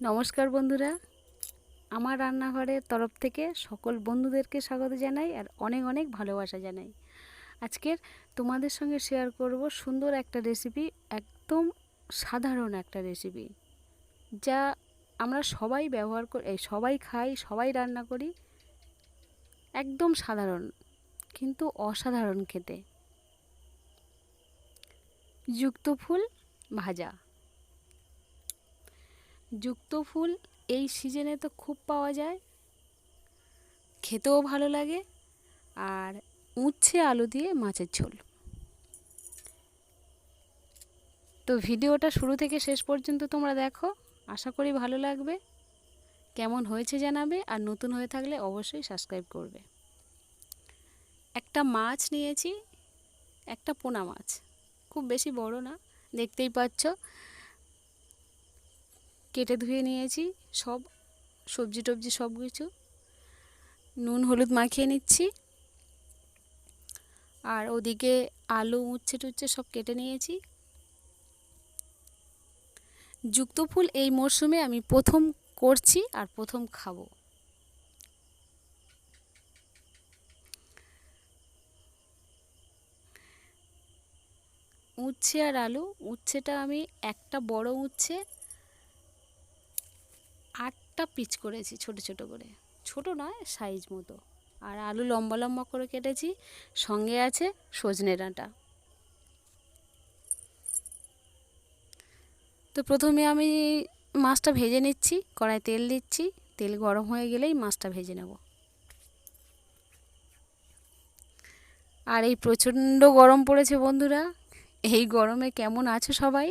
নমস্কার বন্ধুরা, আমার রান্নাঘরের তরফ থেকে সকল বন্ধুদেরকে স্বাগত জানাই আর অনেক অনেক ভালোবাসা জানাই। আজকের তোমাদের সঙ্গে শেয়ার করব সুন্দর একটা রেসিপি, একদম সাধারণ একটা রেসিপি যা আমরা সবাই ব্যবহার করি, সবাই খাই, সবাই রান্না করি। একদম সাধারণ কিন্তু অসাধারণ খেতে। যুক্ত ফুল ভাজা। যুক্ত ফুল এই সিজনে তো খুব পাওয়া যায়, খেতেও ভালো লাগে। আর উচ্ছে আলু দিয়ে মাছের ঝোল। তো ভিডিওটা শুরু থেকে শেষ পর্যন্ত তোমরা দেখো, আশা করি ভালো লাগবে। কেমন হয়েছে জানাবে, আর নতুন হয়ে থাকলে অবশ্যই সাবস্ক্রাইব করবে। একটা মাছ নিয়েছি, একটা পোনা মাছ, খুব বেশি বড় না, দেখতেই পাচ্ছ। কেটে ধুয়ে নিয়েছি সব, সবজি টবজি সব কিছু, নুন হলুদ মাখিয়ে নিচ্ছি। আর ওদিকে আলু উচ্ছে টুচ্ছে সব কেটে নিয়েছি। যুক্ত ফুল এই মরশুমে আমি প্রথম করছি আর প্রথম খাবো। উচ্ছে আর আলু, উচ্ছেটা আমি একটা বড় উচ্ছে 8টা পিচ করেছি ছোট ছোট করে, ছোট নয় সাইজ মতো। আর আলু লম্বা লম্বা করে কেটেছি, সঙ্গে আছে সজনে ডাঁটা। তো প্রথমে আমি মাছটা ভেজে নিচ্ছি, কড়াই তেল দিচ্ছি, তেল গরম হয়ে গেলেই মাছটা ভেজে নেব। আর এই প্রচণ্ড গরম পড়েছে বন্ধুরা, এই গরমে কেমন আছো সবাই?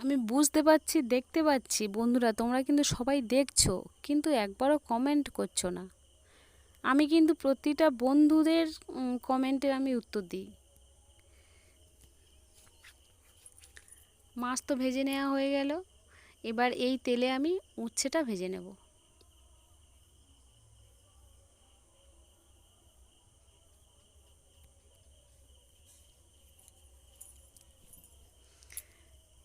আমি বুঝতে পারছি, দেখতে পাচ্ছি বন্ধুরা, তোমরা কিন্তু সবাই দেখছো, কিন্তু একবারও কমেন্ট করছো না। আমি কিন্তু প্রতিটা বন্ধুদের কমেন্টের আমি উত্তর দিই। মাছ তো ভেজে নেওয়া হয়ে গেল, এবার এই তেলে আমি উচ্ছেটা ভেজে নেব।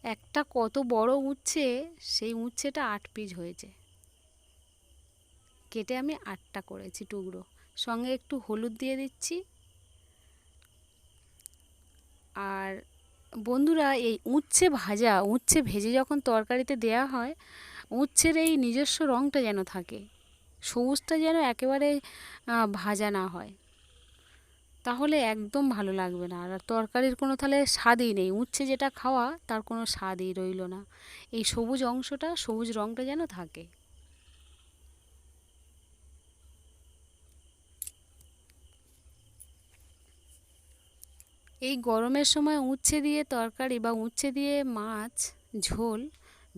একটা কত বড় উচ্ছে, সেই উচ্ছেটা 8 পিস হয়েছে, কেটে আমি 8টা করেছি টুকরো। সঙ্গে একটু হলুদ দিয়ে দিচ্ছি। আর বন্ধুরা, এই উচ্ছে ভাজা, উচ্ছে ভেজে যখন তরকারিতে দেয়া হয়, উচ্ছের এই নিজস্ব রঙটা যেন থাকে, সবুজটা যেন একেবারে ভাজা না হয়, তাহলে একদম ভালো লাগবে না। আর তরকারির কোনো তাহলে স্বাদই নেই, উচ্ছে যেটা খাওয়া তার কোনো স্বাদই রইল না। এই সবুজ অংশটা, সবুজ রঙটা যেন থাকে। এই গরমের সময় উচ্ছে দিয়ে তরকারি বা উচ্ছে দিয়ে মাছ ঝোল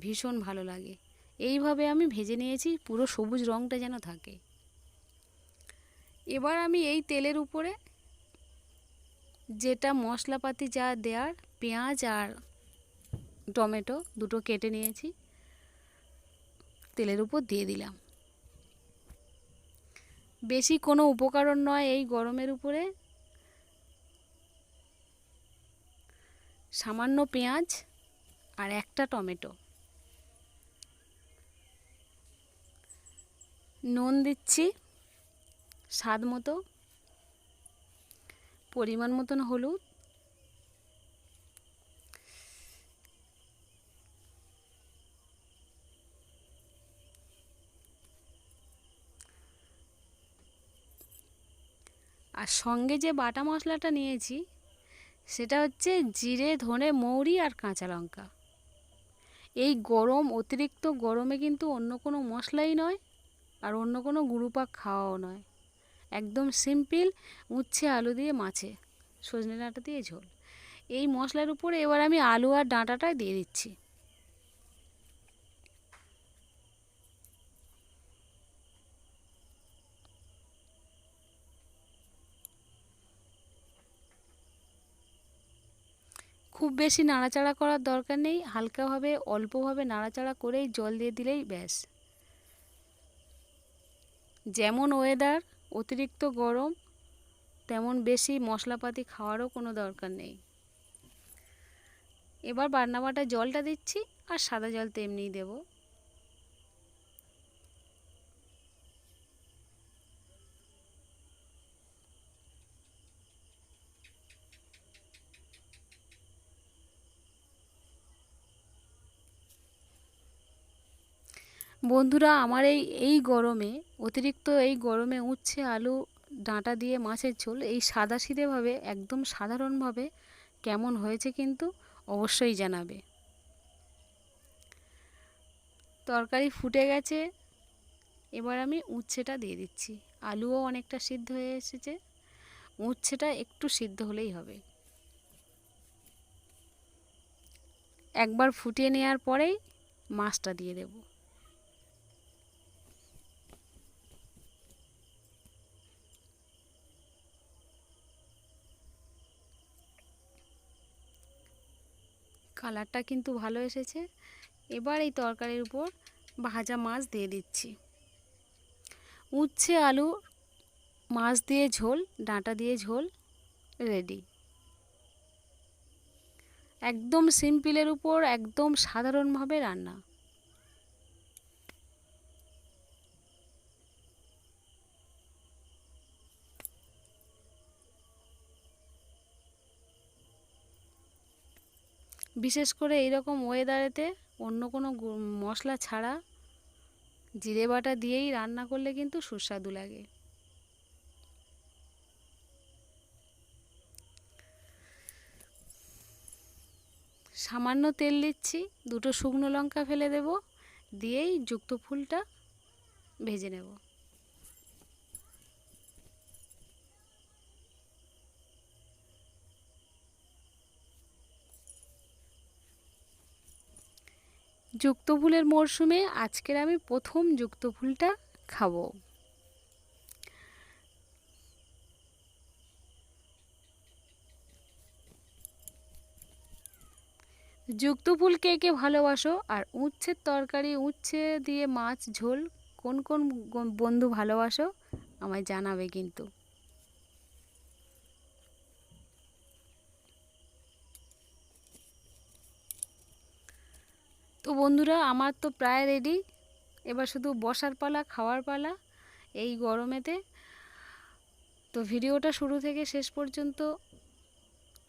ভীষণ ভালো লাগে। এইভাবে আমি ভেজে নিয়েছি, পুরো সবুজ রঙটা যেন থাকে। এবার আমি এই তেলের উপরে যেটা মশলাপাতি যা দেওয়ার, পেঁয়াজ আর টমেটো দুটো কেটে নিয়েছি, তেলের উপর দিয়ে দিলাম। বেশি কোনো উপকরণ নয় এই গরমের উপরে, সামান্য পেঁয়াজ আর একটা টমেটো। নুন দিচ্ছি স্বাদ মতো, পরিমাণ মতন হলুদ, আর সঙ্গে যে বাটা মশলাটা নিয়েছি সেটা হচ্ছে জিরে, ধনে, মৌরি আর কাঁচা লঙ্কা। এই গরম, অতিরিক্ত গরমে কিন্তু অন্য কোনো মশলাই নয়, আর অন্য কোনো গুঁড়োপাক খাওয়াও নয়। একদম সিম্পল উচ্ছে আলু দিয়ে মাছে সজনে ডাঁটা দিয়ে ঝোল। এই মশলার উপরে এবার আমি আলু আর ডাঁটাটা দিয়ে দিচ্ছি। খুব খুব বেশি নাড়াচাড়া করার দরকার নেই, হালকাভাবে অল্পভাবে নাড়াচাড়া করেই জল দিয়ে দিলেই ব্যাস। যেমন ওয়েদার অতিরিক্ত গরম, তেমন বেশি মশলাপাতি খাওয়ারও কোনো দরকার নেই। এবার বাটনা বাটা জলটা দিচ্ছি, আর সাদা জল তো এমনিই দেবো। বন্ধুরা, আমার এই গরমে, অতিরিক্ত এই গরমে উচ্ছে আলু ডাঁটা দিয়ে মাছের ঝোল এই সাদাসিধেভাবে, একদম সাধারণভাবে কেমন হয়েছে কিন্তু অবশ্যই জানাবে। তরকারি ফুটে গেছে, এবার আমি উচ্ছেটা দিয়ে দিচ্ছি। আলুও অনেকটা সিদ্ধ হয়ে এসেছে, উচ্ছেটা একটু সিদ্ধ হলেই হবে। একবার ফুটিয়ে নেওয়ার পরেই মাছটা দিয়ে দেব। কালারটা কিন্তু ভালো এসেছে। এবার এই তরকারির উপর ভাজা মাছ দিয়ে দিচ্ছি। উচ্ছে আলু মাছ দিয়ে ঝোল, ডাঁটা দিয়ে ঝোল রেডি। একদম সিম্পলের উপর একদম সাধারণভাবে রান্না। বিশেষ করে এইরকম ওয়েদারেতে অন্য কোনো মশলা ছাড়া জিরে বাটা দিয়েই রান্না করলে কিন্তু সুস্বাদু লাগে। সামান্য তেল দিচ্ছি, দুটো শুকনো লঙ্কা ফেলে দেব, দিয়েই যুক্ত ফুলটা ভেজে নেব। যুক্ত ফুলের মরশুমে আজকের আমি প্রথম যুক্ত ফুলটা খাবো। যুক্ত ফুল কে কে ভালোবাসো, আর উচ্ছের তরকারি, উচ্ছে দিয়ে মাছ ঝোল কোন কোন বন্ধু ভালোবাসো আমায় জানাবে কিন্তু। তো বন্ধুরা, আমার তো প্রায় রেডি। এবার শুধু বসার পালা, খাওয়ার পালা এই গরমেতে। তো ভিডিওটা শুরু থেকে শেষ পর্যন্ত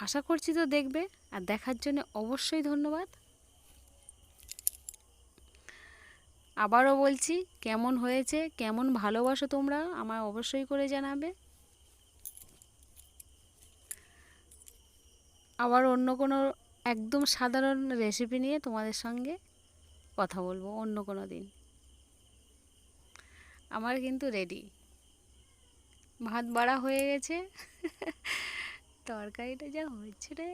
আশা করছি তো দেখবে, আর দেখার জন্য অবশ্যই ধন্যবাদ। আবারও বলছি, কেমন হয়েছে, কেমন ভালোবাসো তোমরা আমায় অবশ্যই করে জানাবে। আবার অন্য কোনো একদম সাধারণ রেসিপি নিয়ে তোমাদের সঙ্গে কথা বলবো অন্য কোনো দিন। আমার কিন্তু রেডি, ভাত বাড়া হয়ে গেছে। তরকারিটা যা হয়েছে রে।